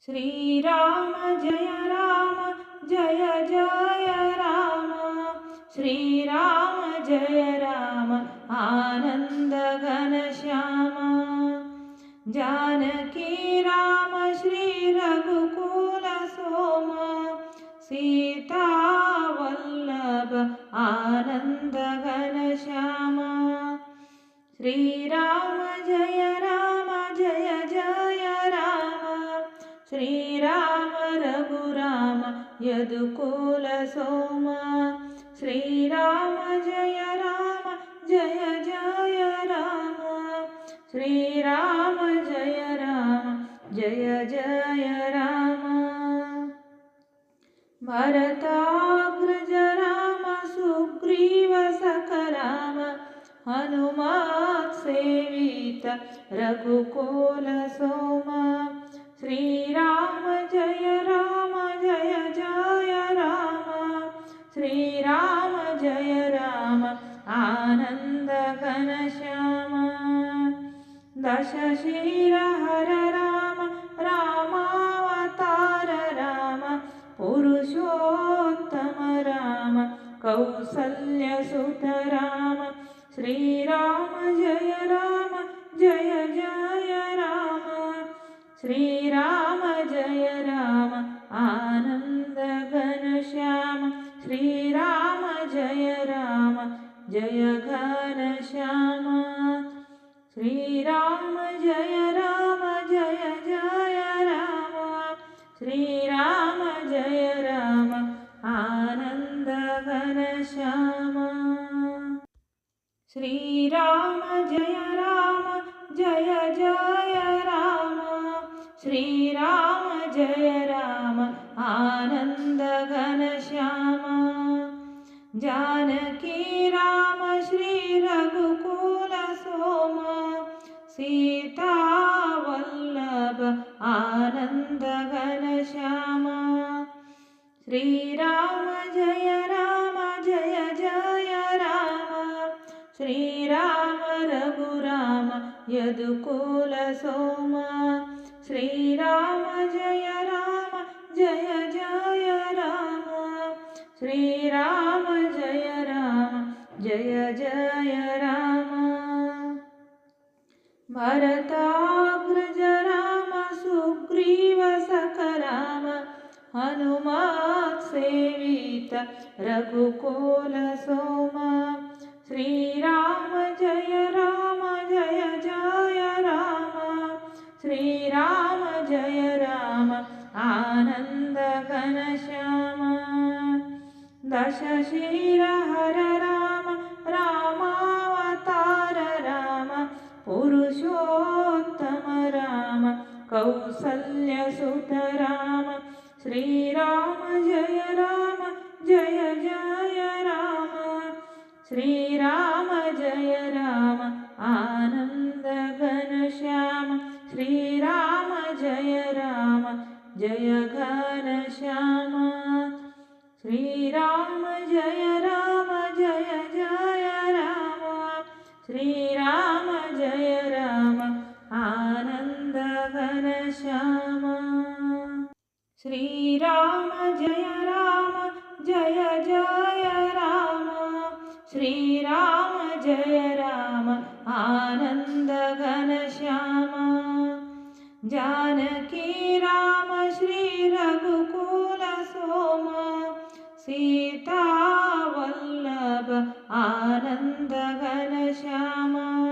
श्रीराम जय जय राम। श्रीराम जय राम आनंद घनश्याम। जानकी राम श्री रघुकुल सोम। सीता वल्लभ आनंद घनश्याम। श्रीराम जय जय राम। श्रीराम रघुराम यदुकुल सोम। श्रीराम जय जय राम। श्रीराम जय जय राम। भरताग्रज राम सुग्रीव सख राम। हनुमत सेवित रघुकुल सोम। श्रीराम जय जय राम। श्रीराम जय राम आनंद घनश्याम। दशशिरहर राम रामावतार राम। पुरुषोत्तम राम कौसल्यसुत राम। श्रीराम जय जय राम। श्रीराम जय राम आनंद घनश्याम। श्रीराम जय राम जय घनश्याम। श्रीराम जय जय राम। श्रीराम जय राम आनंद घनश्याम। श्रीराम जय जय राम। श्रीराम जय राम आनंद घनश्याम। जानकी राम श्री रघुकुल सोम। सीता वल्लभ आनंद घनश्याम। श्रीराम जय जय राम। श्रीराम रघुराम यदुकुल सोम। श्रीराम जय जय राम। श्रीराम जय जय राम। भरताग्रज राम सुग्रीव सख राम। हनुमत सेवित रघुकुल सोम। श्रीराम जय जय राम। श्रीराम जय राम आनंद घनश्याम। दशशिरहर राम रामावतार राम। पुरुषोत्तम राम कौसल्यसुत राम। श्रीराम जय जय राम। श्रीराम जय राम आनंद घनश्याम। श्रीराम जय जय घनश्याम। श्रीराम जय जय राम। श्रीराम जय राम आनंद घनश्याम। श्रीराम जय जय राम। श्रीराम जय राम आनंद घनश्याम। जानकी राम श्री रघुकुल सोम। सीता वल्लभ आनंद घनश्याम।